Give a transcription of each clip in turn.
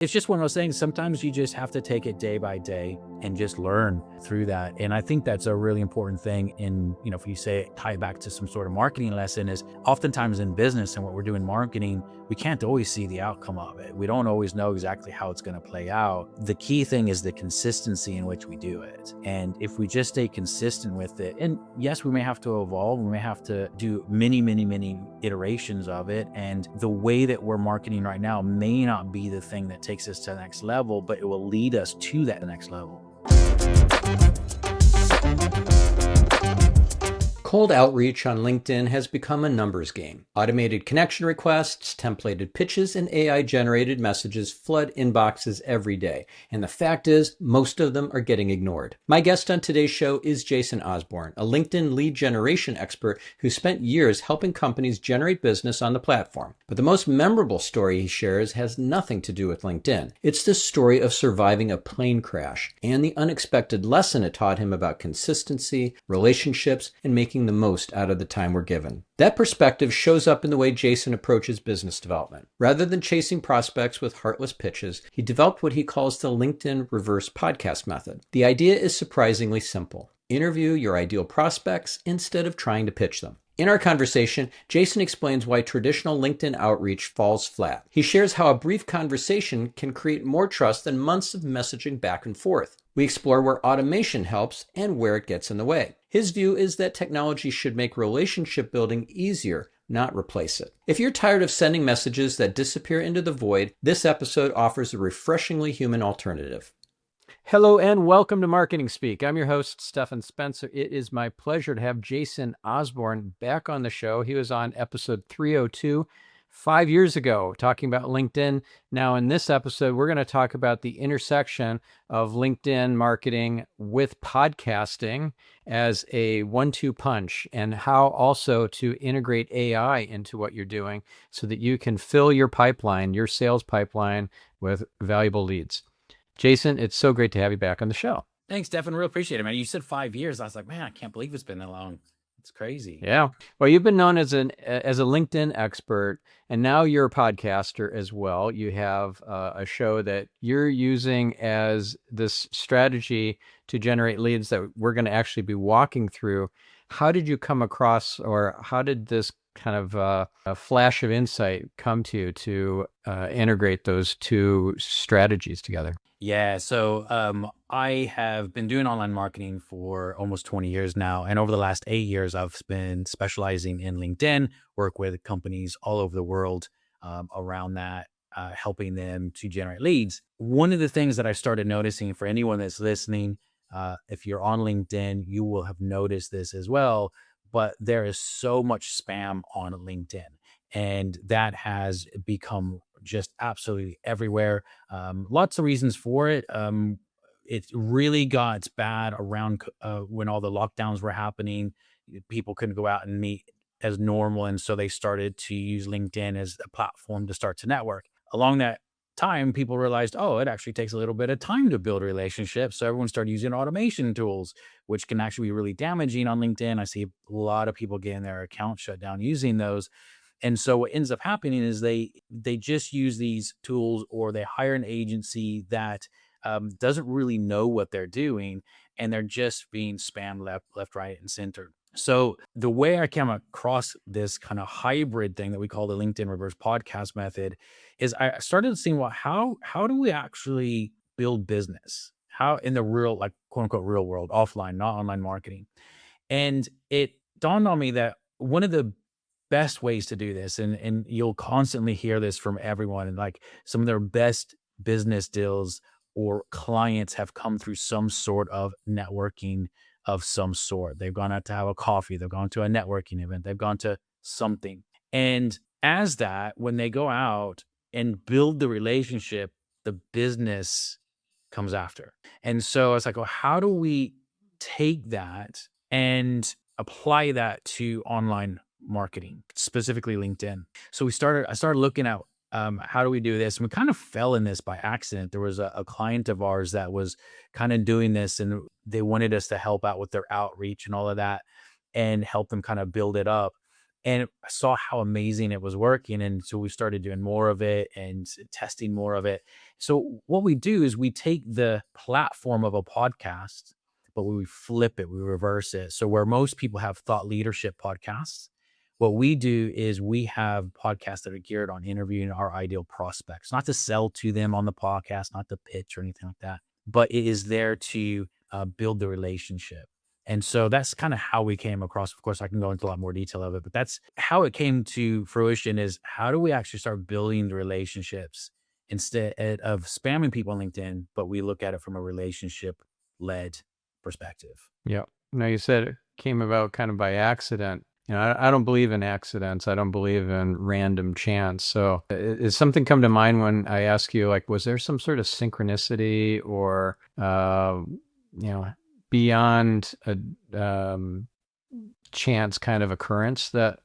It's just one of those things. Sometimes you just have to take it day by day and just learn through that. And I think that's a really important thing in, if you say tie it back to some sort of marketing lesson, is oftentimes in business and what we're doing marketing, we can't always see the outcome of it. We don't always know exactly how it's going to play out. The key thing is the consistency in which we do it. And if we just stay consistent with it, and yes, we may have to evolve, we may have to do many, many, many iterations of it. And the way that we're marketing right now may not be the thing that takes us to the next level, but it will lead us to that next level. Cold outreach on LinkedIn has become a numbers game. Automated connection requests, templated pitches, and AI-generated messages flood inboxes every day. And the fact is, most of them are getting ignored. My guest on today's show is Jason Osborn, a LinkedIn lead generation expert who spent years helping companies generate business on the platform. But the most memorable story he shares has nothing to do with LinkedIn. It's the story of surviving a plane crash and the unexpected lesson it taught him about consistency, relationships, and making the most out of the time we're given. That perspective shows up in the way Jason approaches business development. Rather than chasing prospects with heartless pitches, he developed what he calls the LinkedIn reverse podcast method. The idea is surprisingly simple. Interview your ideal prospects instead of trying to pitch them. In our conversation, Jason explains why traditional LinkedIn outreach falls flat. He shares how a brief conversation can create more trust than months of messaging back and forth. We explore where automation helps and where it gets in the way. His view is that technology should make relationship building easier, not replace it. If you're tired of sending messages that disappear into the void, this episode offers a refreshingly human alternative. Hello and welcome to Marketing Speak. I'm your host, Stephan Spencer. It is my pleasure to have Jason Osborn back on the show. He was on episode 302 5 years ago, talking about LinkedIn. Now, in this episode, we're going to talk about the intersection of LinkedIn marketing with podcasting as a 1-2 punch, and how also to integrate AI into what you're doing so that you can fill your pipeline, your sales pipeline, with valuable leads. Jason, it's so great to have you back on the show. Thanks, Stephan. Real appreciate it, man. You said 5 years. I was like, man, I can't believe it's been that long. It's crazy. Yeah. Well, you've been known as a LinkedIn expert, and now you're a podcaster as well. You have a show that you're using as this strategy to generate leads that we're going to actually be walking through. How did you come across, or how did this kind of a flash of insight come to you to integrate those two strategies together? Yeah, so I have been doing online marketing for almost 20 years now. And over the last 8 years, I've been specializing in LinkedIn, work with companies all over the world around that, helping them to generate leads. One of the things that I started noticing, for anyone that's listening, if you're on LinkedIn, you will have noticed this as well, but there is so much spam on LinkedIn. And that has become just absolutely everywhere. Lots of reasons for it. It really got bad around when all the lockdowns were happening. People couldn't go out and meet as normal. And so they started to use LinkedIn as a platform to start to network. Along that time, people realized, oh, it actually takes a little bit of time to build relationships. So everyone started using automation tools, which can actually be really damaging on LinkedIn. I see a lot of people getting their accounts shut down using those. And so what ends up happening is they just use these tools, or they hire an agency that doesn't really know what they're doing, and they're just being spammed left, right, and center. So the way I came across this kind of hybrid thing that we call the LinkedIn reverse podcast method is I started seeing, well, how do we actually build business? How in the real, like, quote unquote, real world, offline, not online marketing. And it dawned on me that one of the best ways to do this, and you'll constantly hear this from everyone, and like some of their best business deals or clients have come through some sort of networking of some sort. They've gone out to have a coffee, they've gone to a networking event, they've gone to something. And as that, when they go out and build the relationship, the business comes after. And so it's like, well, how do we take that and apply that to online marketing, specifically LinkedIn? So I started looking at how do we do this? And we kind of fell in this by accident. There was a client of ours that was kind of doing this, and they wanted us to help out with their outreach and all of that and help them kind of build it up. and I saw how amazing it was working. And so we started doing more of it and testing more of it. So what we do is we take the platform of a podcast, but we flip it, we reverse it. So where most people have thought leadership podcasts, what we do is we have podcasts that are geared on interviewing our ideal prospects, not to sell to them on the podcast, not to pitch or anything like that, but it is there to build the relationship. And so that's kind of how we came across. Of course, I can go into a lot more detail of it, but that's how it came to fruition is how do we actually start building the relationships instead of spamming people on LinkedIn, but we look at it from a relationship led perspective. Yeah. Now you said it came about kind of by accident. I don't believe in accidents. I don't believe in random chance. So is something come to mind when I ask you, like, was there some sort of synchronicity or, beyond a chance kind of occurrence that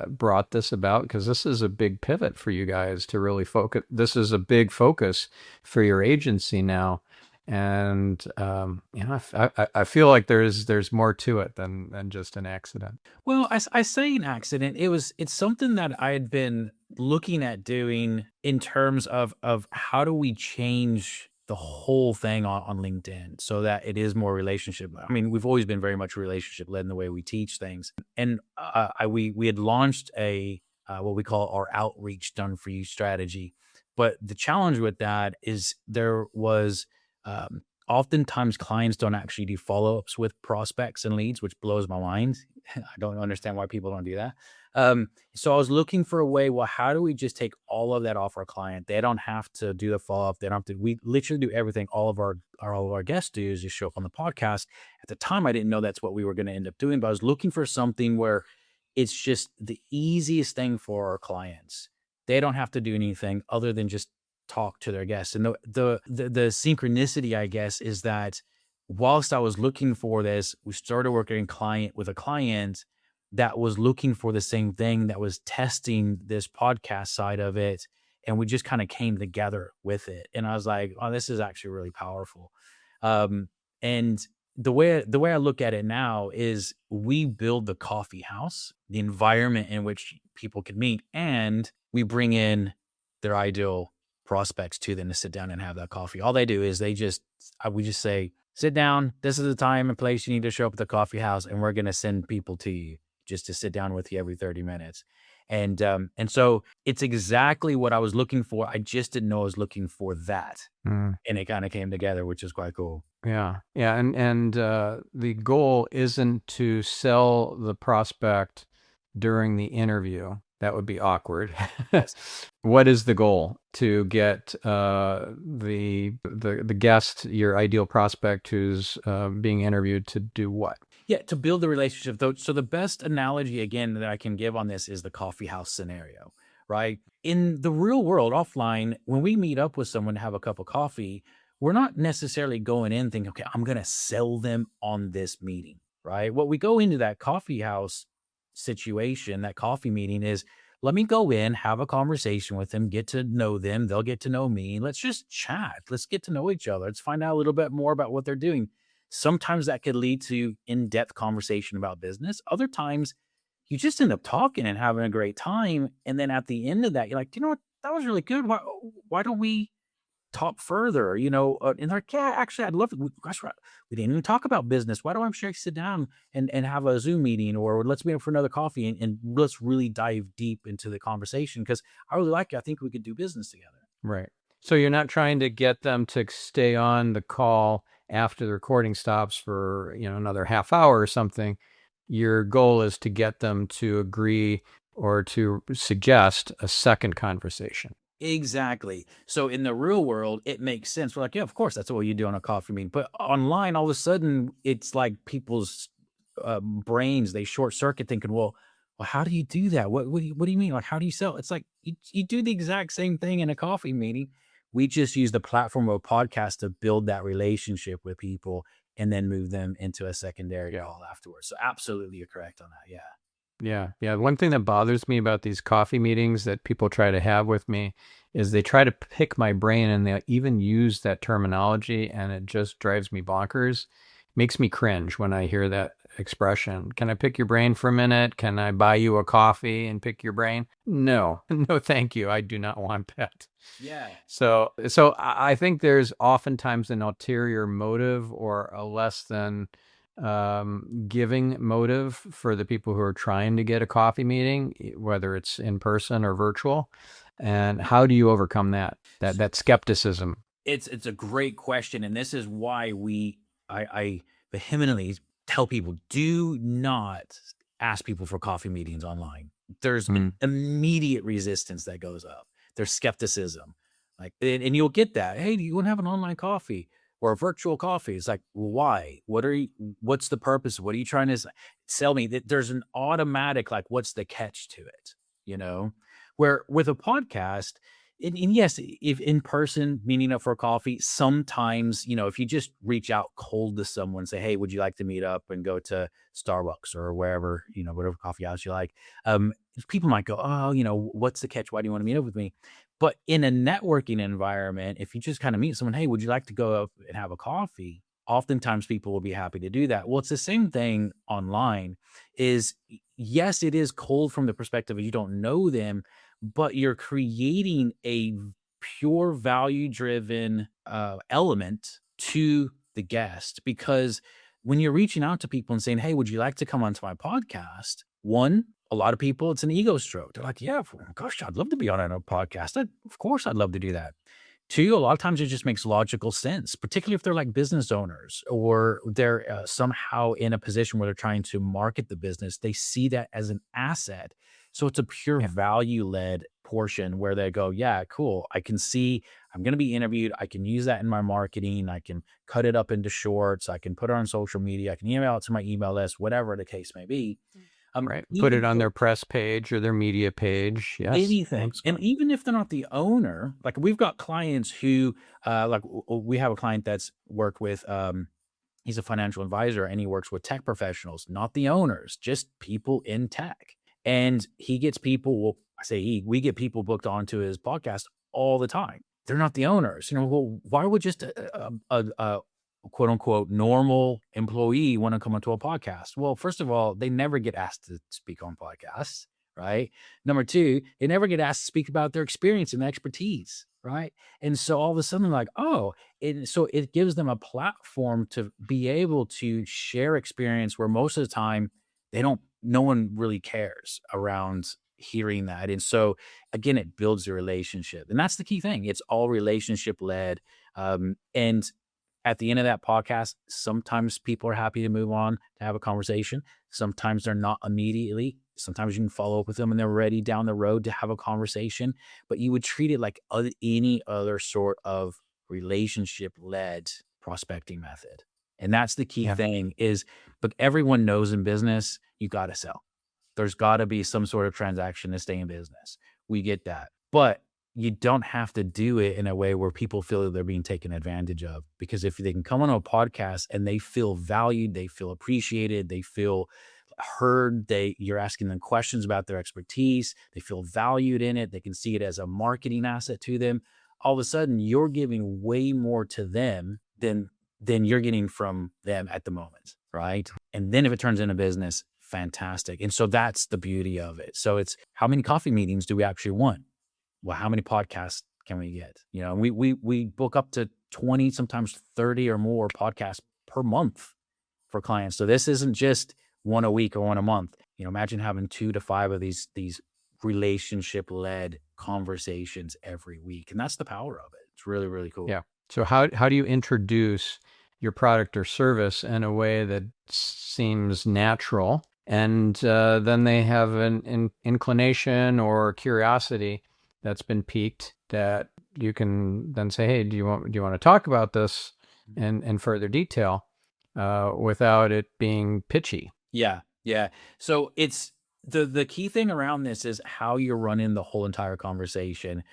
brought this about? Because this is a big pivot for you guys to really focus. This is a big focus for your agency now. And I feel like there's more to it than just an accident. Well, I say an accident. It's something that I had been looking at doing in terms of how do we change the whole thing on LinkedIn so that it is more relationship. I mean, we've always been very much relationship led in the way we teach things, and we had launched a what we call our outreach done for you strategy. But the challenge with that is there was oftentimes clients don't actually do follow-ups with prospects and leads, which blows my mind. I don't understand why people don't do that. So I was looking for a way, well, how do we just take all of that off our client? They don't have to do the follow-up. They don't have to, we literally do everything. All of our guests do is just show up on the podcast. At the time, I didn't know that's what we were going to end up doing, but I was looking for something where it's just the easiest thing for our clients. They don't have to do anything other than just talk to their guests. And the synchronicity, I guess, is that whilst I was looking for this, we started working with a client that was looking for the same thing, that was testing this podcast side of it. And we just kind of came together with it. And I was like, oh, this is actually really powerful. And the way I look at it now is we build the coffee house, the environment in which people can meet, and we bring in their ideal prospects to them to sit down and have that coffee. All they do is we just say, sit down. This is the time and place you need to show up at the coffee house, and we're going to send people to you just to sit down with you every 30 minutes. And so it's exactly what I was looking for. I just didn't know I was looking for that. And it kind of came together, which is quite cool. Yeah. Yeah. And the goal isn't to sell the prospect during the interview. That would be awkward. Yes. What is the goal? To get the guest, your ideal prospect who's being interviewed, to do what? Yeah, to build the relationship. Though, so the best analogy, again, that I can give on this is the coffee house scenario, right? In the real world, offline, when we meet up with someone to have a cup of coffee, we're not necessarily going in thinking, okay, I'm going to sell them on this meeting, right? What we go into that coffee house situation, that coffee meeting, is let me go in, have a conversation with them, get to know them. They'll get to know me. Let's just chat. Let's get to know each other. Let's find out a little bit more about what they're doing. Sometimes that could lead to in-depth conversation about business. Other times you just end up talking and having a great time. And then at the end of that, you're like, you know what? That was really good. Why don't we talk further? And they're like, yeah, actually, I'd love to. Gosh, we didn't even talk about business. Why don't I actually sit down and have a Zoom meeting, or let's meet up for another coffee and let's really dive deep into the conversation, because I really like it. I think we could do business together. Right. So you're not trying to get them to stay on the call after the recording stops for, another half hour or something. Your goal is to get them to agree or to suggest a second conversation. Exactly. So in the real world, it makes sense. We're like, yeah, of course, that's what you do on a coffee meeting. But online, all of a sudden, it's like people's brains, they short circuit thinking, well, how do you do that? What do you mean? Like, how do you sell? It's like you do the exact same thing in a coffee meeting. We just use the platform of a podcast to build that relationship with people and then move them into a secondary call afterwards. So absolutely, you're correct on that. Yeah. Yeah. Yeah. One thing that bothers me about these coffee meetings that people try to have with me is they try to pick my brain, and they even use that terminology, and it just drives me bonkers. makes me cringe when I hear that expression. Can I pick your brain for a minute? Can I buy you a coffee and pick your brain? No, no, thank you. I do not want that. Yeah. So I think there's oftentimes an ulterior motive or a less than giving motive for the people who are trying to get a coffee meeting, whether it's in person or virtual. And how do you overcome that skepticism? It's a great question, and this is why I vehemently tell people, do not ask people for coffee meetings online. There's an immediate resistance that goes up. There's skepticism, like, and you'll get that. Hey, do you want to have an online coffee or a virtual coffee? It's like, why? What's the purpose? What are you trying to sell me? That there's an automatic, like, what's the catch to it? You know, where with a podcast, and yes, if in person, meeting up for a coffee, sometimes, if you just reach out cold to someone, say, hey, would you like to meet up and go to Starbucks or wherever, whatever coffee house you like? People might go, oh, what's the catch? Why do you want to meet up with me? But in a networking environment, if you just kind of meet someone, hey, would you like to go up and have a coffee? Oftentimes people will be happy to do that. Well, it's the same thing online. Yes, it is cold from the perspective of you don't know them, but you're creating a pure value driven element to the guest, because when you're reaching out to people and saying, hey, would you like to come onto my podcast? One, a lot of people, it's an ego stroke. They're like, yeah, gosh, I'd love to be on a podcast. Of course, I'd love to do that. Two, a lot of times it just makes logical sense, particularly if they're like business owners or they're somehow in a position where they're trying to market the business. They see that as an asset. So it's a pure value led portion where they go, yeah, cool. I can see I'm going to be interviewed. I can use that in my marketing. I can cut it up into shorts. I can put it on social media. I can email it to my email list, whatever the case may be. Right. Put it on their press page or their media page. Yes. Anything. And even if they're not the owner, like we've got clients who, we have a client that's worked with, he's a financial advisor and he works with tech professionals, not the owners, just people in tech. And he gets people, well, we get people booked onto his podcast all the time. They're not the owners. Well, why would just a quote unquote normal employee want to come onto a podcast? Well, first of all, they never get asked to speak on podcasts, right? Number two, they never get asked to speak about their experience and expertise, right? And so all of a sudden, like, oh, and so it gives them a platform to be able to share experience where most of the time no one really cares around hearing that. And so again, it builds a relationship. And that's the key thing. It's all relationship led. And at the end of that podcast, sometimes people are happy to move on to have a conversation. Sometimes they're not immediately. Sometimes you can follow up with them and they're ready down the road to have a conversation. But you would treat it like any other sort of relationship-led prospecting method. And that's the key thing is, but everyone knows in business, you got to sell. There's got to be some sort of transaction to stay in business. We get that. But you don't have to do it in a way where people feel that they're being taken advantage of. Because if they can come on a podcast and they feel valued, they feel appreciated, they feel heard, you're asking them questions about their expertise, they feel valued in it, they can see it as a marketing asset to them, all of a sudden you're giving way more to them than you're getting from them at the moment, right? And then if it turns into business, fantastic. And so that's the beauty of it. So it's, how many coffee meetings do we actually want? Well, how many podcasts can we get? We book up to 20, sometimes 30 or more podcasts per month for clients. So this isn't just one a week or one a month. Imagine having 2 to 5 of these relationship-led conversations every week. And that's the power of it. It's really, really cool. Yeah. So how do you introduce your product or service in a way that seems natural, and then they have an inclination or curiosity that's been piqued, that you can then say, hey, do you want to talk about this in further detail without it being pitchy? Yeah. So it's the key thing around this is how you're running the whole entire conversation.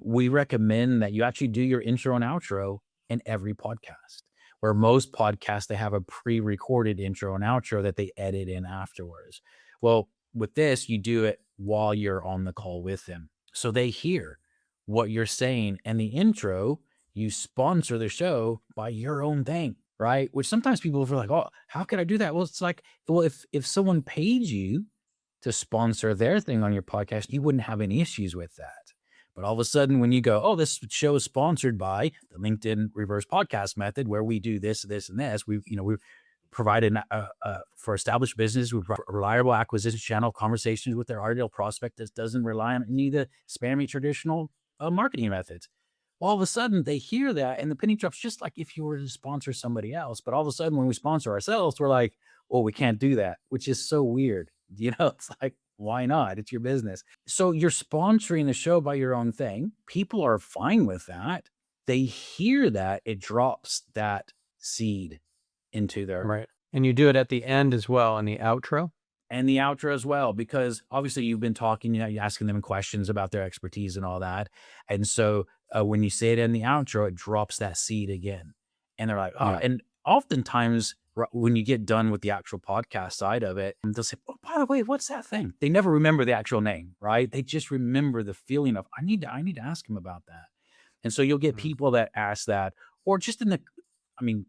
We recommend that you actually do your intro and outro in every podcast, where most podcasts, they have a pre-recorded intro and outro that they edit in afterwards. Well, with this, you do it while you're on the call with them. So they hear what you're saying, and the intro, you sponsor the show by your own thing. right? Which sometimes people feel like, oh, how can I do that? Well, it's like, well, if someone paid you to sponsor their thing on your podcast, you wouldn't have any issues with that. But all of a sudden, when you go, oh, this show is sponsored by the LinkedIn reverse podcast method, where we do this, this, and this, we provided for established business with reliable acquisition channel conversations with their ideal prospect that doesn't rely on any of the spammy traditional marketing methods. All of a sudden, they hear that and the penny drops, just like if you were to sponsor somebody else. But all of a sudden, when we sponsor ourselves, we're like, oh, we can't do that, which is so weird. It's like, why not? It's your business. So you're sponsoring the show by your own thing. People are fine with that. They hear that, it drops that seed into their Right. And you do it at the end as well in the outro? and the outro as well, because obviously you've been talking, you're asking them questions about their expertise and all that. And so when you say it in the outro, it drops that seed again. And they're like, oh, Yeah. and oftentimes when you get done with the actual podcast side of it, they'll say, oh, by the way, what's that thing? They never remember the actual name, right? They just remember the feeling of, I need to ask him about that. And so you'll get people that ask that, or just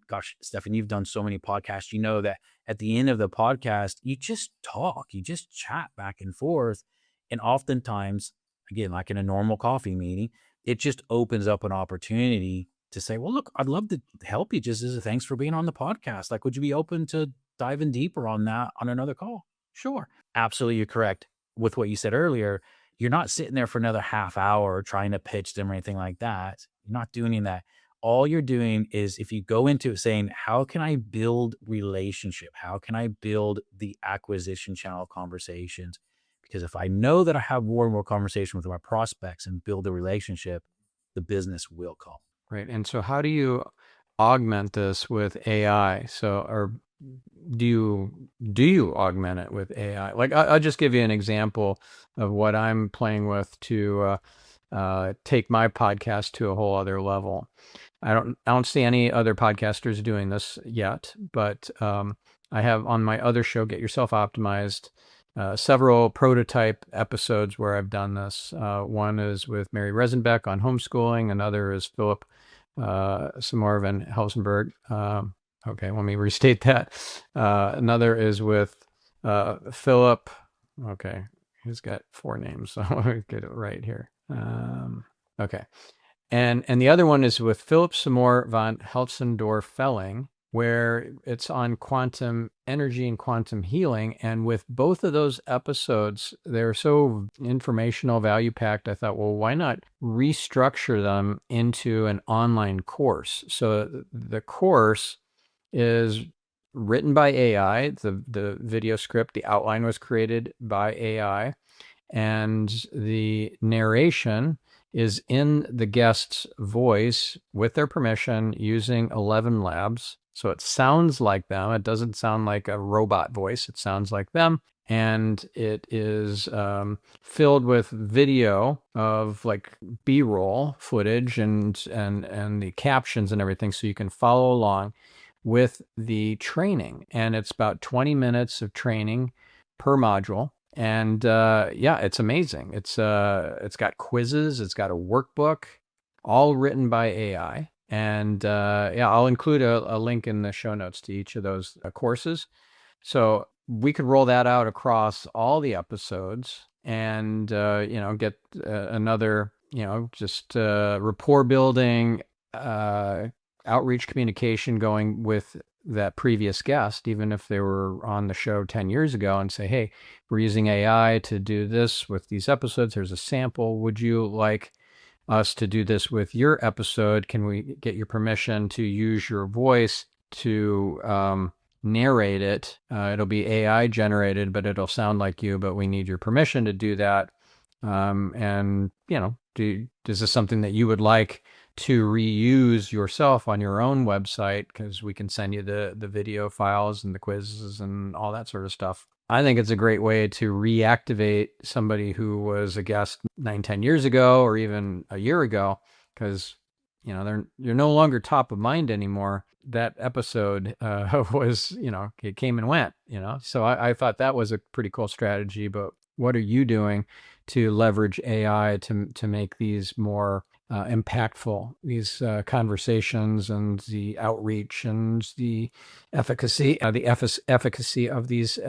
gosh, Stephan, you've done so many podcasts. You know that at the end of the podcast, you just talk, you just chat back and forth. And oftentimes, again, like in a normal coffee meeting, it just opens up an opportunity to say, well, look, I'd love to help you just as a thanks for being on the podcast. Like, would you be open to diving deeper on that on another call? Sure. Absolutely. You're correct with what you said earlier. You're not sitting there for another half hour trying to pitch them or anything like that. You're not doing any of that. All you're doing is, if you go into it saying, how can I build relationship? How can I build the acquisition channel conversations? Because if I know that I have more and more conversation with my prospects and build a relationship, the business will come. Right. And so how do you augment this with AI? Or do you augment it with AI? Like, I'll just give you an example of what I'm playing with to take my podcast to a whole other level. I don't see any other podcasters doing this yet, but I have on my other show, Get Yourself Optimized, several prototype episodes where I've done this. One is with Mary Resenbeck on homeschooling. Another is Philip Samorvan Helsenberg. Okay, let me restate that. Another is with Philip. Okay, he's got 4 names, so let me get it right here. Okay. And the other one is with Philip Seymour von Helsendorf-Felling, where it's on quantum energy and quantum healing. And with both of those episodes, they're so informational, value-packed. I thought, well, why not restructure them into an online course? So the course is written by AI. The video script, the outline was created by AI. And the narration is in the guest's voice with their permission using 11 labs. So it sounds like them. It doesn't sound like a robot voice. It sounds like them. And it is filled with video of like B-roll footage and the captions and everything, so you can follow along with the training. And it's about 20 minutes of training per module. And it's amazing. It's got quizzes. It's got a workbook, all written by AI. And I'll include a link in the show notes to each of those courses. So we could roll that out across all the episodes and get another just rapport building, outreach communication going with that previous guest, even if they were on the show 10 years ago, and say, hey, we're using AI to do this with these episodes. Here's a sample. Would you like us to do this with your episode? Can we get your permission to use your voice to narrate it? It'll be AI generated, but it'll sound like you, but we need your permission to do that. Is this something that you would like to reuse yourself on your own website? Because we can send you the video files and the quizzes and all that sort of stuff. I think it's a great way to reactivate somebody who was a guest 9-10 years ago, or even a year ago, because you're no longer top of mind anymore. That episode was, it came and went, So I thought that was a pretty cool strategy. But what are you doing to leverage AI to make these more impactful these conversations and the outreach and the efficacy, efficacy of these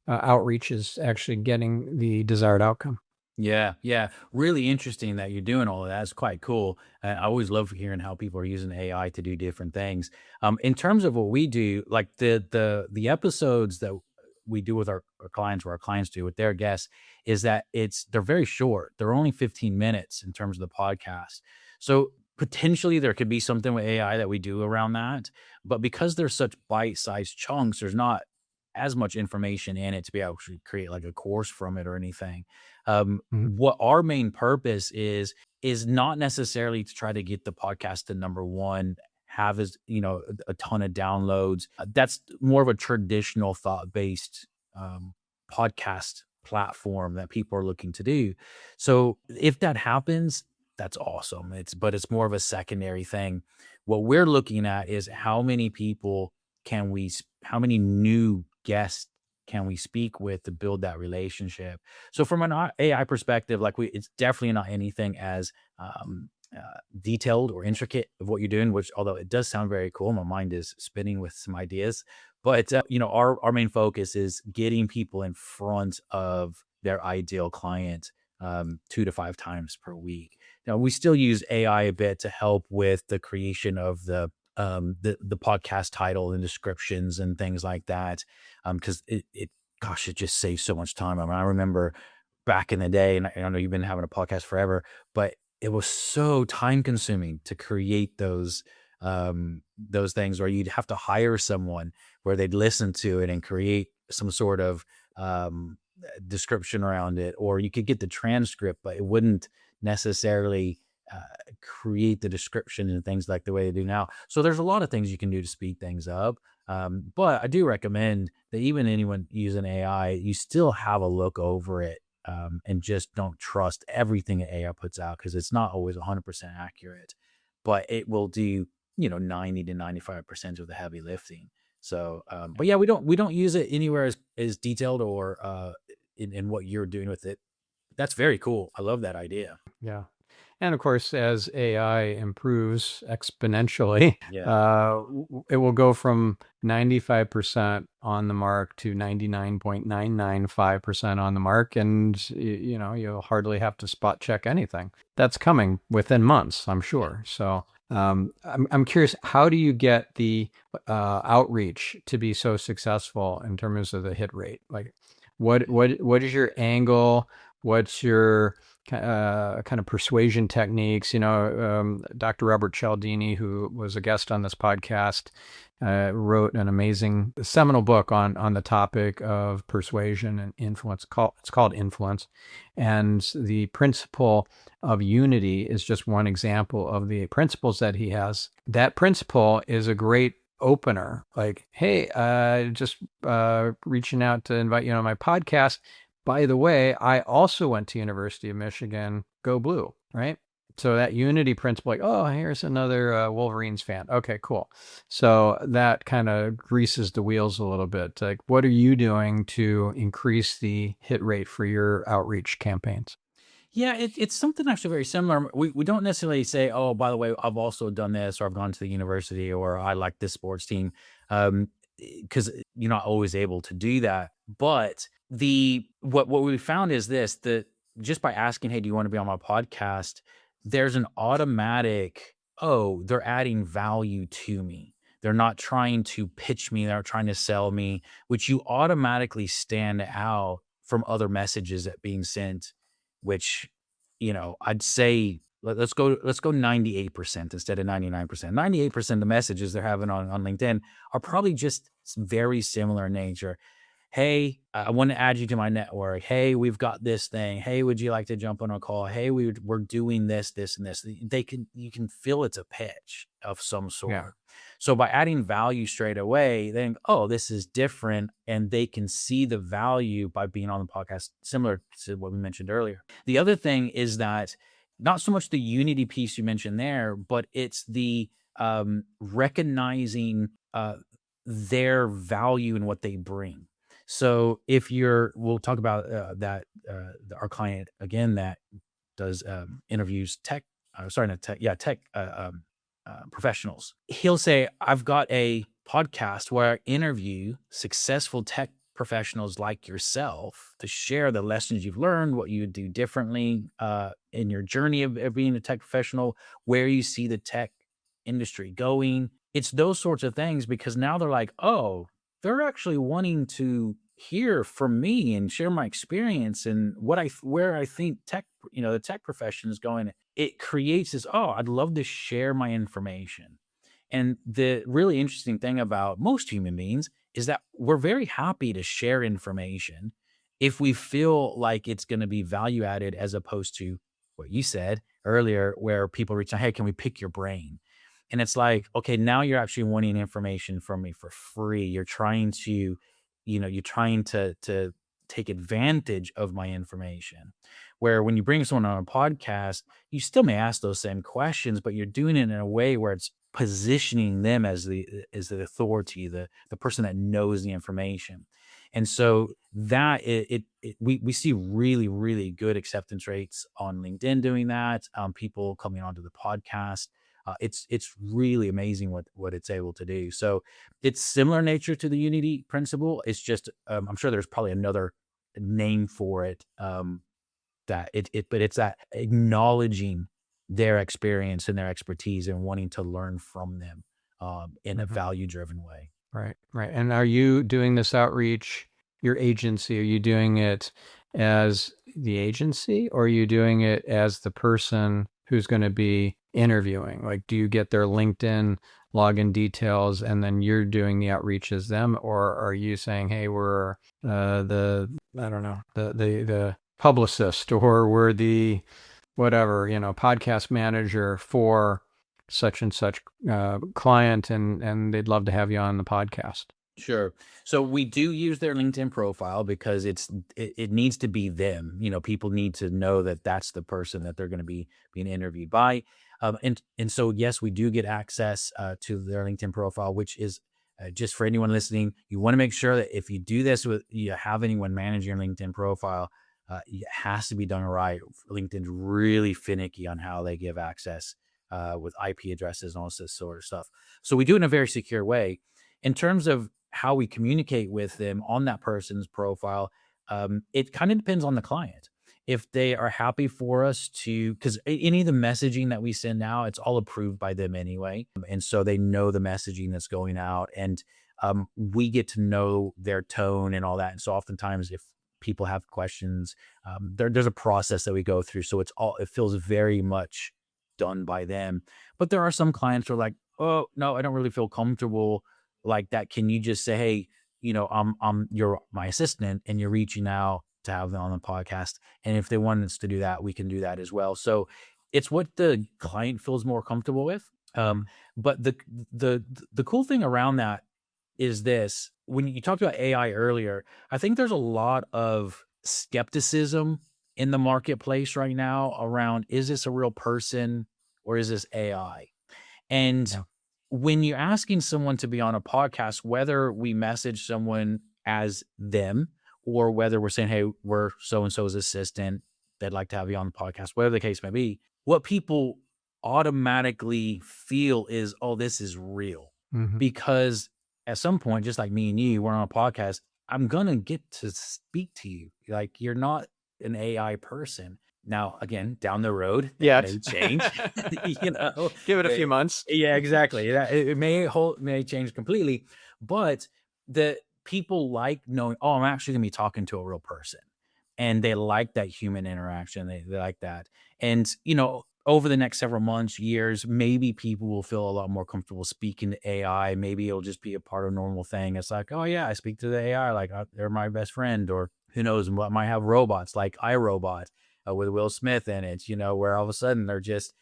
outreach is actually getting the desired outcome. Yeah, yeah. Really interesting that you're doing all of that. It's quite cool. I always love hearing how people are using AI to do different things. In terms of what we do, like the episodes that we do with our clients, or our clients do with their guests, is that they're very short. They're only 15 minutes in terms of the podcast. So potentially there could be something with AI that we do around that. But because they're such bite-sized chunks, there's not as much information in it to be able to create like a course from it or anything. Mhm. What our main purpose is not necessarily to try to get the podcast to number one, have a ton of downloads. That's more of a traditional thought based podcast platform that people are looking to do. So if that happens, that's awesome. But it's more of a secondary thing. What we're looking at is how many new guests can we speak with to build that relationship. So from an AI perspective, it's definitely not anything as detailed or intricate of what you're doing, which although it does sound very cool, my mind is spinning with some ideas. But our main focus is getting people in front of their ideal client 2 to 5 times per week. Now we still use AI a bit to help with the creation of the podcast title and descriptions and things like that, because it just saves so much time. I mean, I remember back in the day, and I know you've been having a podcast forever, but it was so time consuming to create those things where you'd have to hire someone where they'd listen to it and create some sort of description around it, or you could get the transcript, but it wouldn't necessarily uh, create the description and things like the way they do now. So there's a lot of things you can do to speed things up. But I do recommend that even anyone using AI, you still have a look over it, and just don't trust everything that AI puts out, because it's not always 100% accurate, but it will do 90 to 95% of the heavy lifting. So, but yeah, we don't use it anywhere as detailed or in what you're doing with it. That's very cool. I love that idea. Yeah. And of course, as AI improves exponentially, Yeah. it will go from 95% on the mark to 99.995% on the mark. And, you'll hardly have to spot check anything. That's coming within months, I'm sure. So I'm curious, how do you get the outreach to be so successful in terms of the hit rate? Like, what is your angle? What's your kind of persuasion techniques? Dr. Robert Cialdini, who was a guest on this podcast, wrote an amazing seminal book on the topic of persuasion and influence. It's called Influence, and the principle of unity is just one example of the principles that he has. That principle is a great opener. Like, hey, just reaching out to invite you on my podcast. By the way, I also went to University of Michigan. Go Blue, right? So that unity principle, like, oh, here's another Wolverines fan. Okay, cool. So that kind of greases the wheels a little bit. Like, what are you doing to increase the hit rate for your outreach campaigns? Yeah, it's something actually very similar. We don't necessarily say, oh, by the way, I've also done this, or I've gone to the university, or I like this sports team, because you're not always able to do that. But what we found is this: that just by asking, hey, do you want to be on my podcast? There's an automatic, oh, they're adding value to me. They're not trying to pitch me. They're trying to sell me, which you automatically stand out from other messages that being sent, which, I'd say let's go 98% instead of 99%. 98% of the messages they're having on LinkedIn are probably just very similar in nature. Hey, I want to add you to my network. Hey, we've got this thing. Hey, would you like to jump on a call? Hey, we're doing this, this, and this. You can feel it's a pitch of some Yeah. sort. So by adding value straight away, then, oh, this is different. And they can see the value by being on the podcast, similar to what we mentioned earlier. The other thing is that not so much the unity piece you mentioned there, but it's the recognizing their value and what they bring. So we'll talk about that, our client again that does interviews, tech sorry, not tech, yeah, tech professionals. He'll say, I've got a podcast where I interview successful tech professionals like yourself to share the lessons you've learned, what you do differently in your journey of being a tech professional, where you see the tech industry going. It's those sorts of things, because now they're like, oh, they're actually wanting to hear from me and share my experience and where I think tech, the tech profession is going. It creates this, oh, I'd love to share my information. And the really interesting thing about most human beings is that we're very happy to share information if we feel like it's going to be value added, as opposed to what you said earlier, where people reach out, hey, can we pick your brain? And it's like, okay, now you're actually wanting information from me for free. You're trying to, you're trying to take advantage of my information. Where when you bring someone on a podcast, you still may ask those same questions, but you're doing it in a way where it's positioning them as the authority, the person that knows the information. And so that we see really, really good acceptance rates on LinkedIn doing that. People coming onto the podcast. It's really amazing what it's able to do. So it's similar nature to the Unity principle. It's just I'm sure there's probably another name for it. But it's that acknowledging their experience and their expertise and wanting to learn from them in a value driven way. Right. And are you doing this outreach, your agency, are you doing it as the agency, or are you doing it as the person who's going to be interviewing? Like, do you get their LinkedIn login details and then you're doing the outreach as them? Or are you saying, hey, we're the publicist, or we're the whatever, podcast manager for such and such client, and they'd love to have you on the podcast? Sure. So we do use their LinkedIn profile because it needs to be them. People need to know that that's the person that they're going to be being interviewed by. And so yes, we do get access to their LinkedIn profile, which is just for anyone listening. You want to make sure that if you do this you have anyone manage your LinkedIn profile, it has to be done right. LinkedIn's really finicky on how they give access with IP addresses and all this sort of stuff. So we do it in a very secure way. In terms of how we communicate with them on that person's profile, it kind of depends on the client. If they are happy for us to, because any of the messaging that we send out, it's all approved by them anyway. And so they know the messaging that's going out, and we get to know their tone and all that. And so oftentimes if people have questions, there's a process that we go through. So it feels very much done by them. But there are some clients who are like, oh, no, I don't really feel comfortable like that. Can you just say, hey, you're my assistant and you're reaching out to have them on the podcast? And if they want us to do that, we can do that as well. So it's what the client feels more comfortable with. But the cool thing around that is this: when you talked about AI earlier, I think there's a lot of skepticism in the marketplace right now around, is this a real person or is this AI? And when you're asking someone to be on a podcast, whether we message someone as them or whether we're saying, hey, we're so-and-so's assistant, they'd like to have you on the podcast, whatever the case may be, what people automatically feel is, oh, this is real. Because at some point, just like me and you, we're on a podcast, I'm going to get to speak to you. Like, you're not an AI person. Now, again, down the road, it may change. Give it a few months. Yeah, exactly. It may change completely, but the people like knowing, oh, I'm actually going to be talking to a real person, and they like that human interaction. They like that, and over the next several months, years, maybe people will feel a lot more comfortable speaking to AI. Maybe it'll just be a part of a normal thing. It's like, oh yeah, I speak to the AI, like they're my best friend, or who knows, what might have robots like iRobot with Will Smith in it, where all of a sudden they're just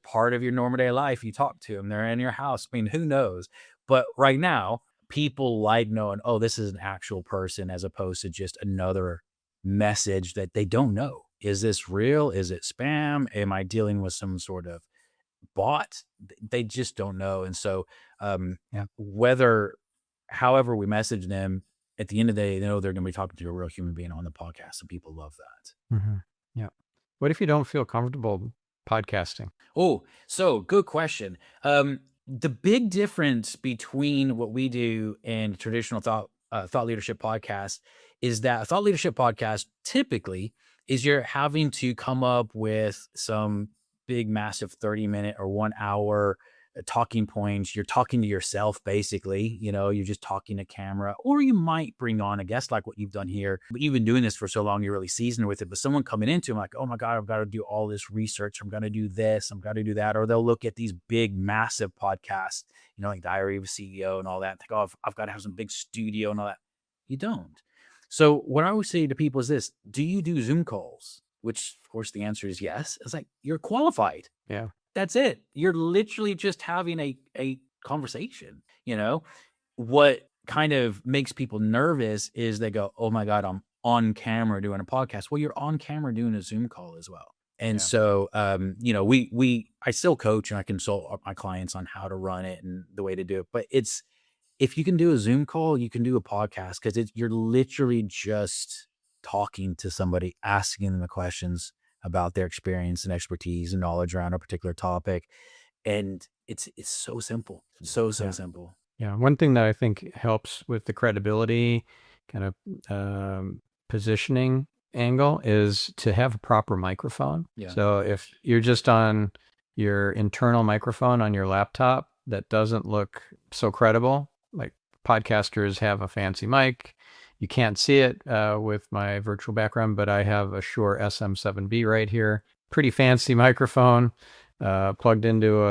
part of your normal day life. You talk to them, they're in your house. I mean, who knows? But right now, people like knowing, oh, this is an actual person, as opposed to just another message that they don't know. Is this real? Is it spam? Am I dealing with some sort of bot? They just don't know. And so however we message them, at the end of the day, they know they're going to be talking to a real human being on the podcast. And people love that. Yeah. What if you don't feel comfortable podcasting? Oh, so good question. The big difference between what we do and traditional thought leadership podcast is that a thought leadership podcast typically is you're having to come up with some big, massive 30-minute or 1 hour talking points. You're talking to yourself, basically. You're just talking to camera, or you might bring on a guest like what you've done here. But you've been doing this for so long, you're really seasoned with it. But someone coming into it, like, oh my God, I've got to do all this research. I'm going to do this. I'm going to do that. Or they'll look at these big, massive podcasts, like Diary of a CEO and all that. Think, oh, I've got to have some big studio and all that. You don't. So what I always say to people is this: do you do Zoom calls? Which, of course, the answer is yes. It's like, you're qualified. Yeah. That's it. You're literally just having a conversation. What kind of makes people nervous is they go, oh my God, I'm on camera doing a podcast. Well, you're on camera doing a Zoom call as well. And so, I still coach and I consult my clients on how to run it and the way to do it. But if you can do a Zoom call, you can do a podcast, because you're literally just talking to somebody, asking them the questions about their experience and expertise and knowledge around a particular topic. And it's so simple. So simple. Yeah. One thing that I think helps with the credibility kind of positioning angle is to have a proper microphone. Yeah. So if you're just on your internal microphone on your laptop, that doesn't look so credible. Like, podcasters have a fancy mic. You can't see it with my virtual background, but I have a Shure SM7B right here. Pretty fancy microphone, plugged into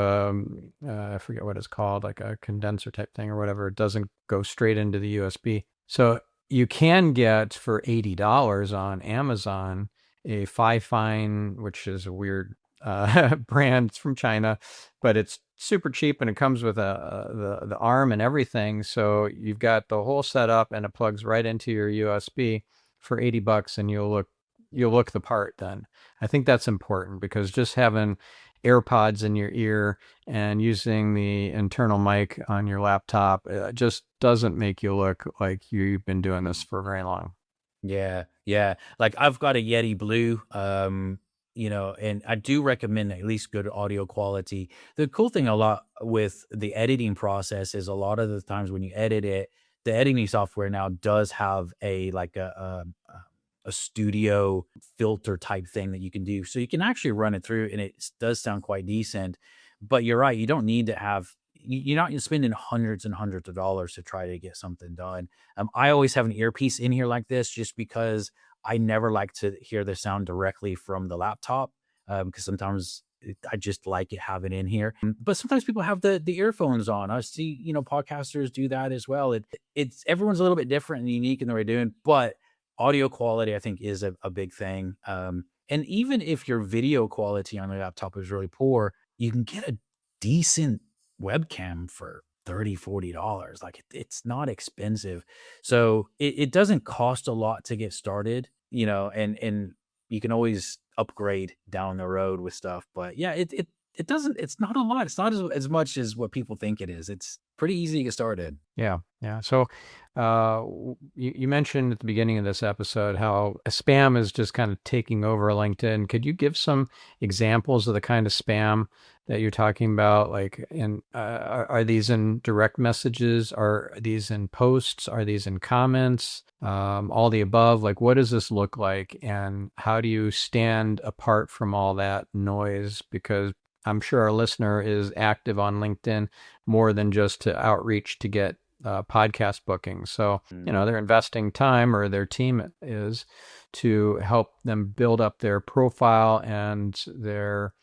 I forget what it's called, like a condenser type thing or whatever. It doesn't go straight into the USB. So you can get for $80 on Amazon a Fifine, which is a weird brand. It's from China, but it's super cheap, and it comes with the arm and everything. So you've got the whole setup, and it plugs right into your USB for $80, and you'll look the part then. I think that's important, because just having AirPods in your ear and using the internal mic on your laptop just doesn't make you look like you've been doing this for very long. Yeah. Like, I've got a Yeti Blue, and I do recommend at least good audio quality. The cool thing a lot with the editing process is a lot of the times when you edit it, the editing software now does have a studio filter type thing that you can do. So you can actually run it through, and it does sound quite decent. But you're right, you don't need to have, you're not spending hundreds and hundreds of dollars to try to get something done. I always have an earpiece in here like this, just because I never like to hear the sound directly from the laptop, because sometimes I just like it, have it in here. But sometimes people have the earphones on. I see, podcasters do that as well. It's everyone's a little bit different and unique in the way they're doing, but audio quality, I think, is a big thing. And even if your video quality on the laptop is really poor, you can get a decent webcam for $30-$40. Like, it's not expensive. So it doesn't cost a lot to get started, and you can always upgrade down the road with stuff. But yeah, it doesn't, it's not a lot. It's not as much as what people think it is. It's pretty easy to get started. Yeah. So you mentioned at the beginning of this episode how spam is just kind of taking over LinkedIn. Could you give some examples of the kind of spam that you're talking about? Like, are these in direct messages? Are these in posts? Are these in comments? All the above? Like, what does this look like? And how do you stand apart from all that noise? Because I'm sure our listener is active on LinkedIn more than just to outreach to get podcast bookings. So, they're investing time, or their team is, to help them build up their profile and their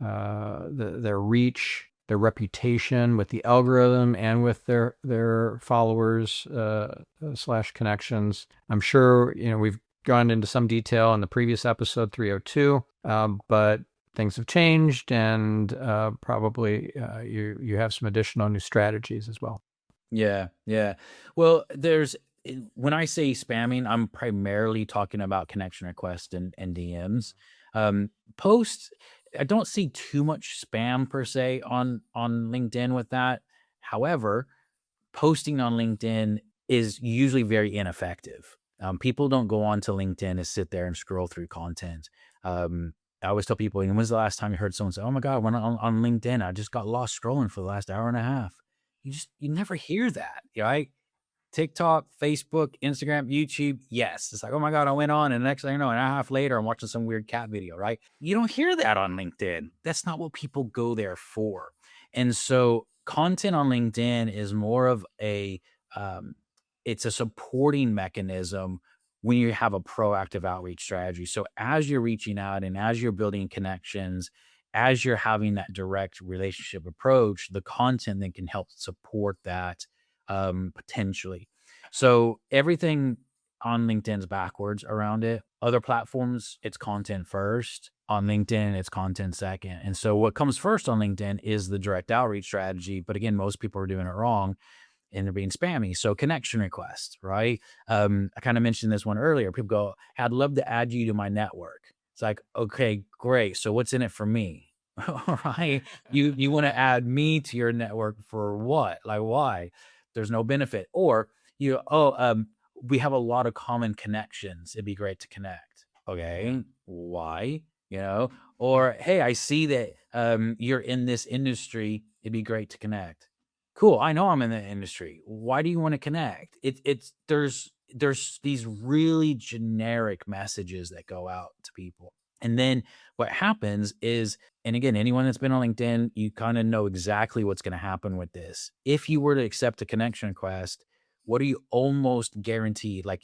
reach, their reputation with the algorithm and with their followers / connections. I'm sure, we've gone into some detail in the previous episode 302, but things have changed, and probably you have some additional new strategies as well. Yeah. Well, when I say spamming, I'm primarily talking about connection requests and DMs. Posts, I don't see too much spam per se on LinkedIn with that. However, posting on LinkedIn is usually very ineffective. People don't go onto LinkedIn to sit there and scroll through content. I always tell people, and when's the last time you heard someone say, "Oh my God, when on LinkedIn, I just got lost scrolling for the last hour and a half." You never hear that, right? TikTok, Facebook, Instagram, YouTube, yes. It's like, oh my God, I went on, and the next thing you know, an hour and a half later, I'm watching some weird cat video, right? You don't hear that on LinkedIn. That's not what people go there for. And so content on LinkedIn is more of um, it's a supporting mechanism when you have a proactive outreach strategy. So as you're reaching out and as you're building connections, as you're having that direct relationship approach, the content then can help support that potentially. So everything on LinkedIn's backwards around it. Other platforms, it's content first. On LinkedIn, it's content second. And so what comes first on LinkedIn is the direct outreach strategy. But again, most people are doing it wrong and they're being spammy. So connection requests, right? I kind of mentioned this one earlier. People go, "I'd love to add you to my network." It's like, okay, great. So what's in it for me? All right. You want to add me to your network for what? Like, why? There's no benefit. Or we have a lot of common connections. It'd be great to connect. Okay. Why? Or hey, I see that you're in this industry. It'd be great to connect. Cool. I know I'm in the industry. Why do you want to connect? There's these really generic messages that go out to people. And then what happens is, and again, anyone that's been on LinkedIn, you kind of know exactly what's going to happen with this. If you were to accept a connection request, what are you almost guaranteed? Like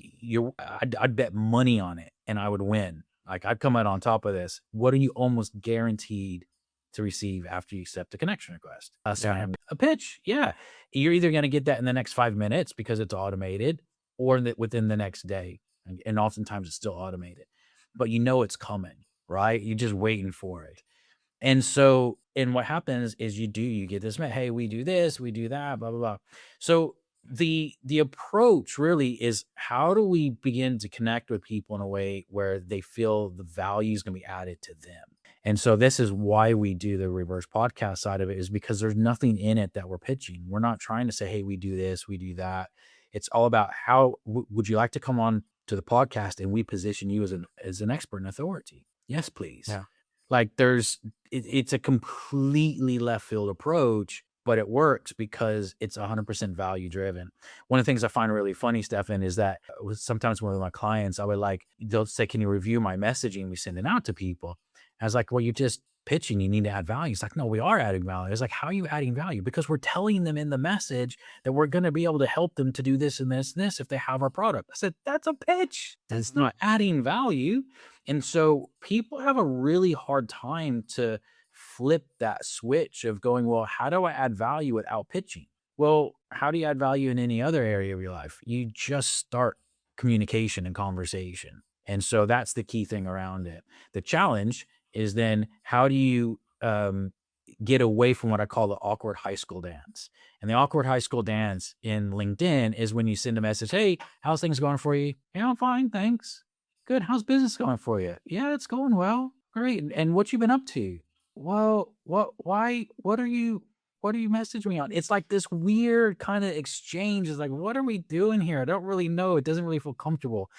I'd bet money on it and I would win. Like I'd come out on top of this. What are you almost guaranteed to receive after you accept a connection request? A pitch. Yeah. You're either going to get that in the next 5 minutes because it's automated or within the next day. And oftentimes it's still automated, but it's coming, right? You're just waiting for it. And so, and what happens is you get this, hey, we do this, we do that, blah, blah, blah. So the approach really is, how do we begin to connect with people in a way where they feel the value is going to be added to them? And so this is why we do the reverse podcast side of it, is because there's nothing in it that we're pitching. We're not trying to say, hey, we do this, we do that. It's all about how would you like to come on to the podcast and we position you as an expert and authority? Yes, please. Yeah. Like it's a completely left field approach, but it works because it's 100% value driven. One of the things I find really funny, Stephan, is that sometimes one of my clients, they'll say, "Can you review my messaging we send it out to people?" I was like, "Well, you're just pitching, you need to add value." It's like, "No, we are adding value." It's like, "How are you adding value?" Because we're telling them in the message that we're going to be able to help them to do this and this and this if they have our product. I said, that's a pitch. That's not adding value. And so people have a really hard time to flip that switch of going, well, how do I add value without pitching? Well, how do you add value in any other area of your life? You just start communication and conversation. And so that's the key thing around it. The challenge is then, how do you get away from what I call the awkward high school dance? And the awkward high school dance in LinkedIn is when you send a message, "Hey, how's things going for you?" "Yeah, I'm fine, thanks." "Good. How's business going for you?" "Yeah, it's going well." "Great. And what you been up to?" "Well, what are you messaging me on?" It's like this weird kind of exchange. It's like, what are we doing here? I don't really know. It doesn't really feel comfortable.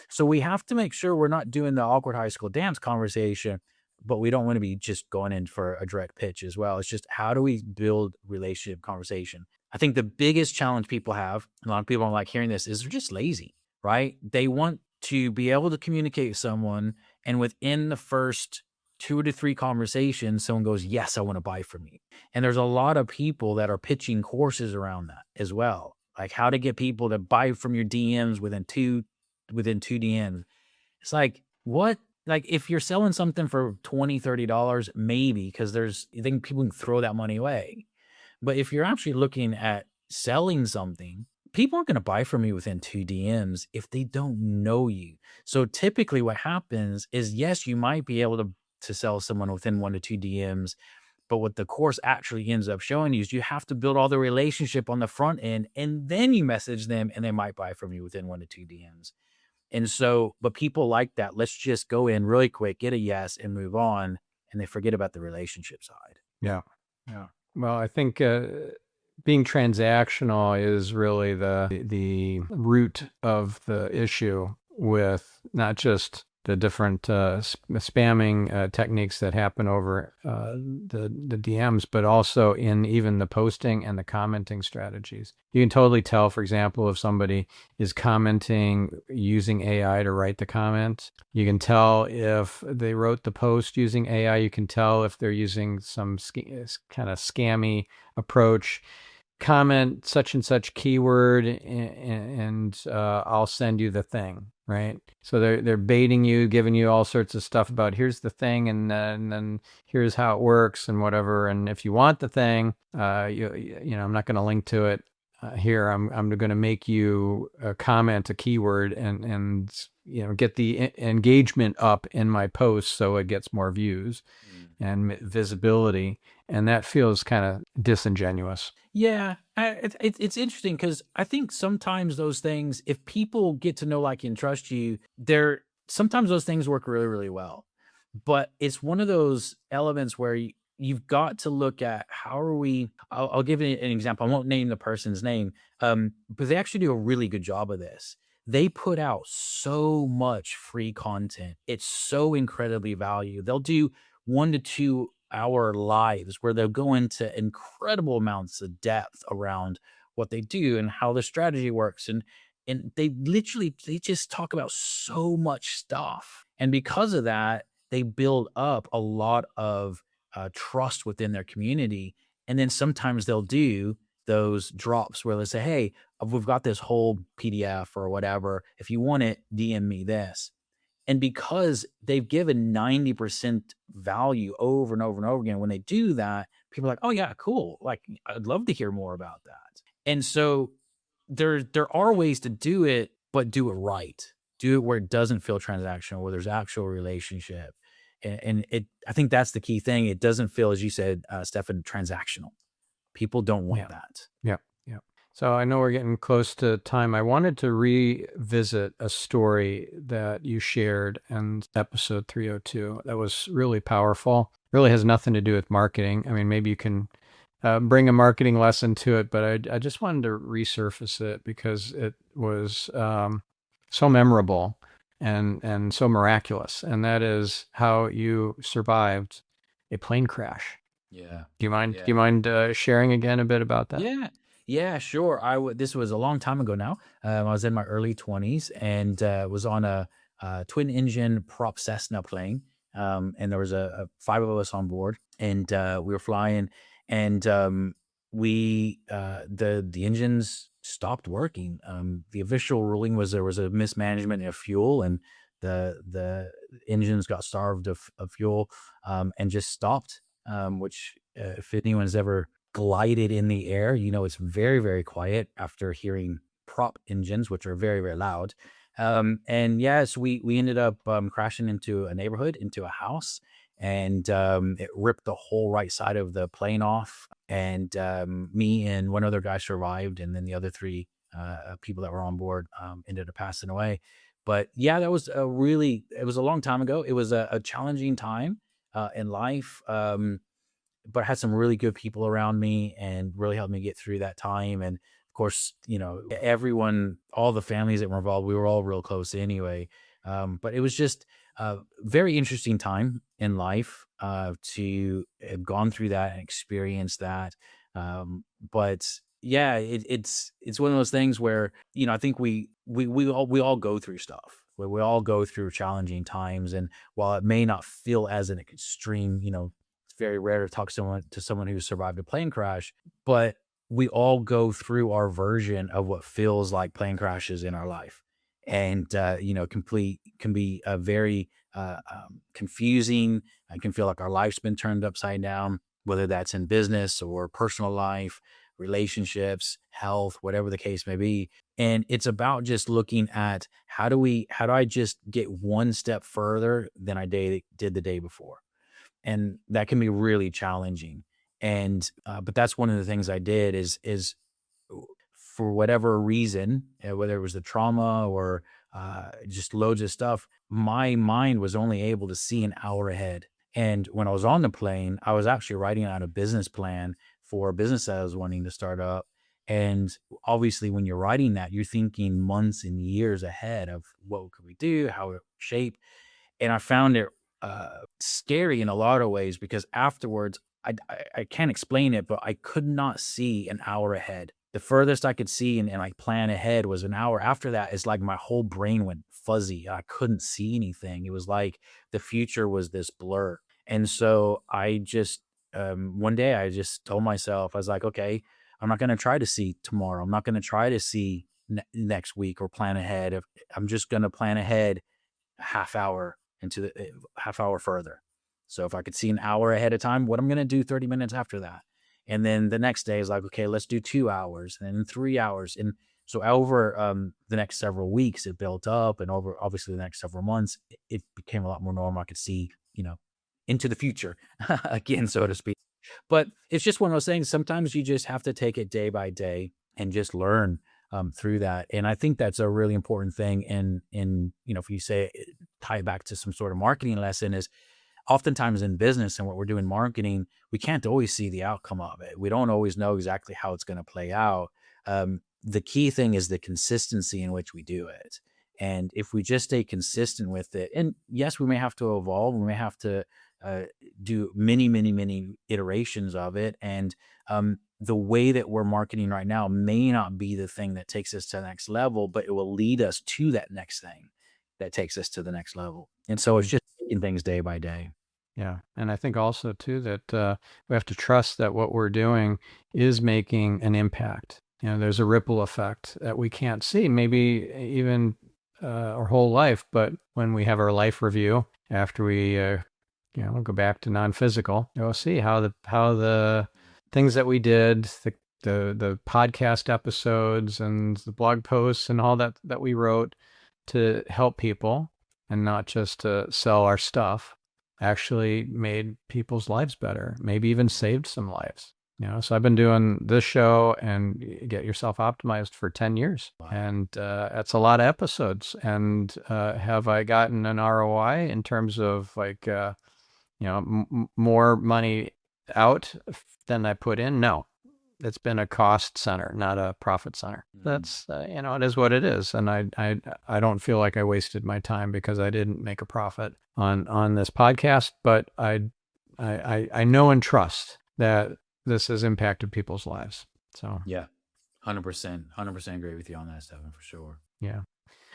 So we have to make sure we're not doing the awkward high school dance conversation, but we don't want to be just going in for a direct pitch as well. It's just, how do we build relationship conversation? I think the biggest challenge people have, a lot of people don't like hearing this, is they're just lazy, right? They want to be able to communicate with someone, and within the first 2 to 3 conversations, someone goes, "Yes, I want to buy from you." And there's a lot of people that are pitching courses around that as well. Like how to get people to buy from your DMs within two DMs. It's like, what? Like if you're selling something for $20, $30, maybe, because I think people can throw that money away. But if you're actually looking at selling something, people aren't going to buy from you within 2 DMs if they don't know you. So typically what happens is, yes, you might be able to sell someone within 1 to 2 DMs, but what the course actually ends up showing you is you have to build all the relationship on the front end, and then you message them and they might buy from you within 1 to 2 DMs. And so, but people like that. Let's just go in really quick, get a yes, and move on. And they forget about the relationship side. Yeah. Yeah. Well, I think being transactional is really the root of the issue with not just the different spamming techniques that happen over the DMs, but also in even the posting and the commenting strategies. You can totally tell, for example, if somebody is commenting using AI to write the comment. You can tell if they wrote the post using AI. You can tell if they're using some kind of scammy approach. Comment such and such keyword, and I'll send you the thing, right? So they're baiting you, giving you all sorts of stuff about here's the thing, and then here's how it works and whatever. And if you want the thing, you know, I'm not going to link to it here. I'm going to make you comment a keyword and you know, get the engagement up in my post so it gets more views and visibility, and that feels kind of disingenuous. Yeah, it's interesting because I think sometimes those things, if people get to know, like, and trust you, they're sometimes those things work really, really well. But it's one of those elements where you've got to look at how are we. I'll give you an example. I won't name the person's name, but they actually do a really good job of this. They put out so much free content. It's so incredibly valued. They'll do 1 to 2 hour lives where they'll go into incredible amounts of depth around what they do and how the strategy works. And they just talk about so much stuff. And because of that, they build up a lot of trust within their community. And then sometimes they'll do those drops where they say, hey, we've got this whole PDF or whatever. If you want it, DM me this. And because they've given 90% value over and over and over again, when they do that, people are like, oh, yeah, cool. Like, I'd love to hear more about that. And so there are ways to do it, but do it right. Do it where it doesn't feel transactional, where there's actual relationship. And I think that's the key thing. It doesn't feel, as you said, Stephan, transactional. People don't want that. Yeah. Yeah. So I know we're getting close to time. I wanted to revisit a story that you shared in episode 302 that was really powerful. Really has nothing to do with marketing. I mean, maybe you can bring a marketing lesson to it, but I just wanted to resurface it because it was so memorable and so miraculous. And that is how you survived a plane crash. Yeah. Do you mind? Do you mind sharing again a bit about that? Yeah. Yeah, sure. This was a long time ago now. I was in my early 20s and was on a twin engine prop Cessna plane. And there was five of us on board, and we were flying, and the engines stopped working. The official ruling was there was a mismanagement of fuel, and the engines got starved of fuel, and just stopped. Which, if anyone's ever glided in the air, you know it's very, very quiet after hearing prop engines, which are very, very loud. And yes, we ended up crashing into a neighborhood, into a house, and it ripped the whole right side of the plane off. And me and one other guy survived, and then the other three people that were on board ended up passing away. But yeah, it was a long time ago. It was a challenging time in life. But I had some really good people around me and really helped me get through that time. And of course, you know, everyone, all the families that were involved, we were all real close anyway. But it was just a very interesting time in life to have gone through that and experienced that. But yeah, it's one of those things where, you know, I think we all go through stuff. We all go through challenging times, and while it may not feel as an extreme, you know, very rare to talk to someone who survived a plane crash, but we all go through our version of what feels like plane crashes in our life. And, you know, can be a very confusing. I can feel like our life's been turned upside down, whether that's in business or personal life, relationships, health, whatever the case may be. And it's about just looking at how do I just get one step further than I did the day before? And that can be really challenging. And but that's one of the things I did is for whatever reason, whether it was the trauma or just loads of stuff, my mind was only able to see an hour ahead. And when I was on the plane, I was actually writing out a business plan for a business that I was wanting to start up. And obviously, when you're writing that, you're thinking months and years ahead of what could we do, how it would shape. And I found it scary in a lot of ways because afterwards, I can't explain it, but I could not see an hour ahead. The furthest I could see and like plan ahead was an hour. After that, it's like my whole brain went fuzzy. I couldn't see anything. It was like the future was this blur. And so I just, one day I just told myself, I was like, okay, I'm not going to try to see tomorrow. I'm not going to try to see next week or plan ahead. I'm just going to plan ahead a half hour into the half hour further. So if I could see an hour ahead of time, what I'm going to do 30 minutes after that. And then the next day is like, okay, let's do 2 hours and then 3 hours. And so over the next several weeks, it built up, and over obviously the next several months, it became a lot more normal. I could see, into the future again, so to speak. But it's just one of those things. Sometimes you just have to take it day by day and just learn through that. And I think that's a really important thing. In if you say tie it back to some sort of marketing lesson, is oftentimes in business and what we're doing marketing, we can't always see the outcome of it. We don't always know exactly how it's going to play out. The key thing is the consistency in which we do it. And if we just stay consistent with it, and yes, we may have to evolve, we may have to uh, do many, many, many iterations of it. And the way that we're marketing right now may not be the thing that takes us to the next level, but it will lead us to that next thing that takes us to the next level. And so it's just taking things day by day. Yeah. And I think also, too, that we have to trust that what we're doing is making an impact. There's a ripple effect that we can't see, maybe even our whole life. But when we have our life review after we, go back to non-physical, we'll see how the things that we did, the podcast episodes and the blog posts and all that we wrote to help people and not just to sell our stuff, actually made people's lives better, maybe even saved some lives. So I've been doing this show and Get Yourself Optimized for 10 years. Wow. And that's a lot of episodes. And have I gotten an ROI in terms of like, more money out than I put in? No. It's been a cost center, not a profit center. That's it is what it is, and I don't feel like I wasted my time because I didn't make a profit on this podcast. But I know and trust that this has impacted people's lives. So yeah, 100% agree with you on that, Stephan, for sure. Yeah.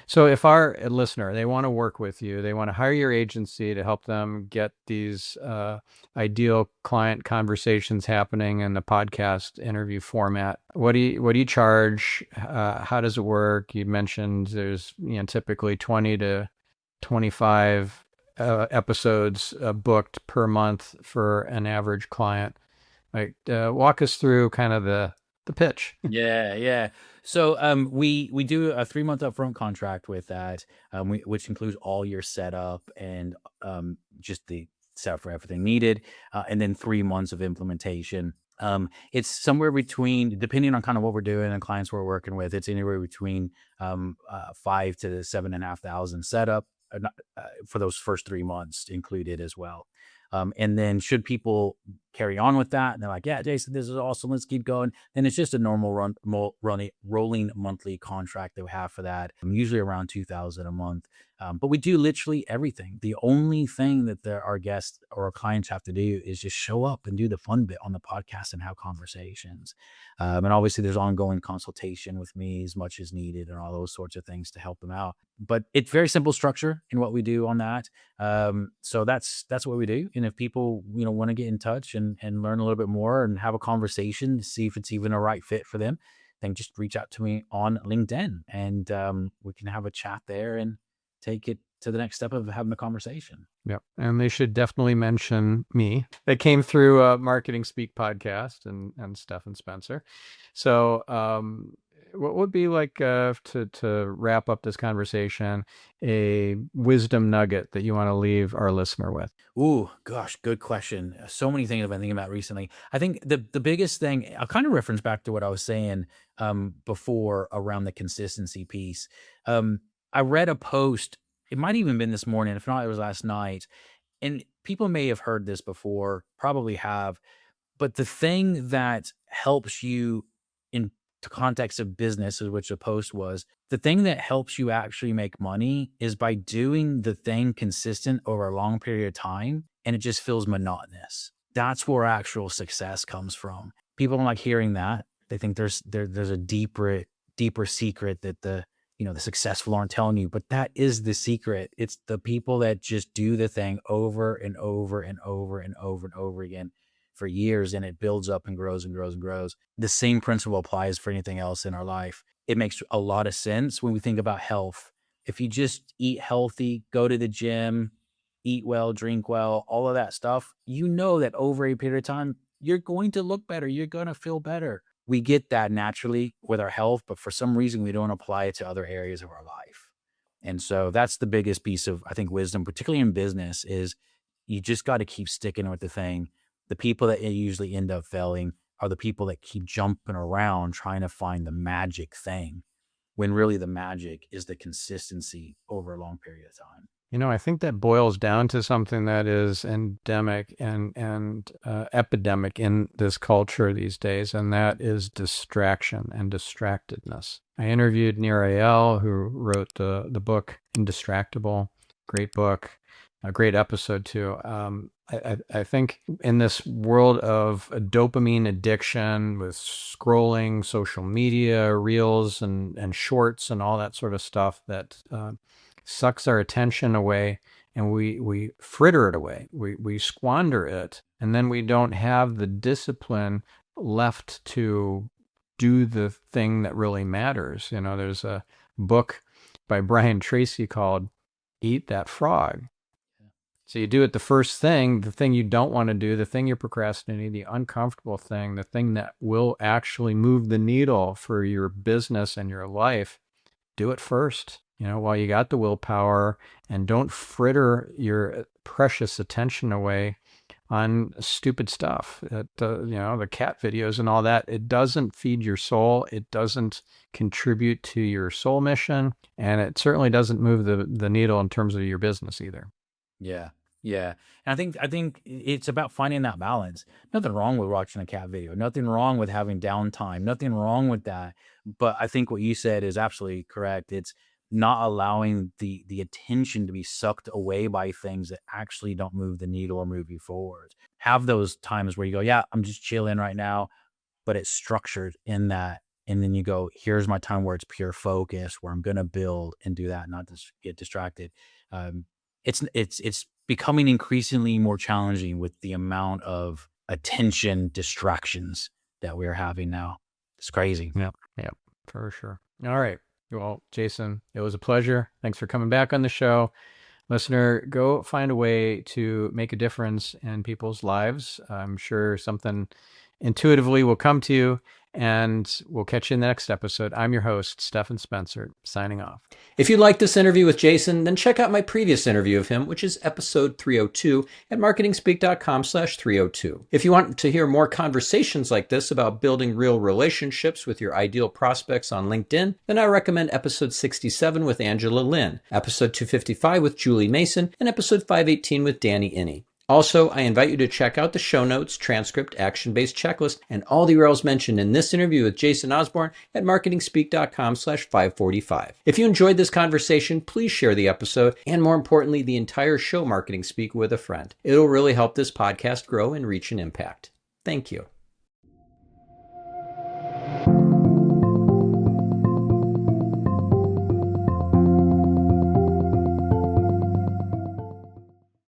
So if our listener, they want to work with you, they want to hire your agency to help them get these ideal client conversations happening in the podcast interview format, what do you charge? How does it work? You mentioned there's typically 20 to 25 episodes booked per month for an average client. Like, walk us through kind of the pitch. Yeah. So we do a 3-month upfront contract with that, which includes all your setup and just the setup for everything needed, and then 3 months of implementation. It's somewhere between, depending on kind of what we're doing and clients we're working with, it's anywhere between 5 to 7,500 setup for those first 3 months included as well. And then should people carry on with that and they're like, yeah, Jason, this is awesome, let's keep going, then it's just a normal rolling monthly contract that we have for that. Usually around 2,000 a month. But we do literally everything. The only thing that our guests or our clients have to do is just show up and do the fun bit on the podcast and have conversations. And obviously there's ongoing consultation with me as much as needed and all those sorts of things to help them out. But it's very simple structure in what we do on that. So that's what we do. And if people, want to get in touch and learn a little bit more and have a conversation to see if it's even a right fit for them, then just reach out to me on LinkedIn and we can have a chat there and take it to the next step of having a conversation. Yep. And they should definitely mention me. They came through a Marketing Speak podcast and Stephan Spencer. So what would be like to wrap up this conversation, a wisdom nugget that you want to leave our listener with? Ooh, gosh, good question. So many things I've been thinking about recently. I think the biggest thing, I'll kind of reference back to what I was saying before around the consistency piece. I read a post, it might even been this morning, if not, it was last night. And people may have heard this before, probably have, but the thing that helps you context of business, which the post was, the thing that helps you actually make money is by doing the thing consistent over a long period of time, and it just feels monotonous. That's where actual success comes from. People don't like hearing that. They think there's a deeper secret that the successful aren't telling you, but that is the secret. It's the people that just do the thing over and over and over and over and over again for years, and it builds up and grows and grows and grows. The same principle applies for anything else in our life. It makes a lot of sense when we think about health. If you just eat healthy, go to the gym, eat well, drink well, all of that stuff, that over a period of time, you're going to look better. You're going to feel better. We get that naturally with our health, but for some reason we don't apply it to other areas of our life. And so that's the biggest piece of, I think, wisdom, particularly in business, is you just got to keep sticking with the thing. The people that usually end up failing are the people that keep jumping around trying to find the magic thing, when really the magic is the consistency over a long period of time. I think that boils down to something that is endemic and epidemic in this culture these days, and that is distraction and distractedness. I interviewed Nir Eyal, who wrote the book Indistractable. Great book, a great episode too. I think in this world of a dopamine addiction with scrolling, social media, reels and shorts and all that sort of stuff that sucks our attention away, and we fritter it away. We squander it, and then we don't have the discipline left to do the thing that really matters. There's a book by Brian Tracy called Eat That Frog. So you do it the first thing, the thing you don't want to do, the thing you're procrastinating, the uncomfortable thing, the thing that will actually move the needle for your business and your life. Do it first, while you got the willpower, and don't fritter your precious attention away on stupid stuff. The cat videos and all that, it doesn't feed your soul. It doesn't contribute to your soul mission, and it certainly doesn't move the needle in terms of your business either. Yeah. Yeah. And I think it's about finding that balance. Nothing wrong with watching a cat video. Nothing wrong with having downtime. Nothing wrong with that. But I think what you said is absolutely correct. It's not allowing the attention to be sucked away by things that actually don't move the needle or move you forward. Have those times where you go, yeah, I'm just chilling right now, but it's structured in that. And then you go, here's my time where it's pure focus, where I'm going to build and do that, not just get distracted. It's becoming increasingly more challenging with the amount of attention distractions that we're having now. It's crazy. Yeah, for sure. All right. Well, Jason, it was a pleasure. Thanks for coming back on the show. Listener, go find a way to make a difference in people's lives. I'm sure something intuitively will come to you, and we'll catch you in the next episode. I'm your host, Stephan Spencer, signing off. If you liked this interview with Jason, then check out my previous interview of him, which is episode 302 at marketingspeak.com/302. If you want to hear more conversations like this about building real relationships with your ideal prospects on LinkedIn, then I recommend episode 67 with Angela Lynn, episode 255 with Julie Mason, and episode 518 with Danny Inney. Also, I invite you to check out the show notes, transcript, action-based checklist, and all the URLs mentioned in this interview with Jason Osborn at marketingspeak.com/545. If you enjoyed this conversation, please share the episode, and more importantly, the entire show Marketing Speak with a friend. It'll really help this podcast grow and reach an impact. Thank you.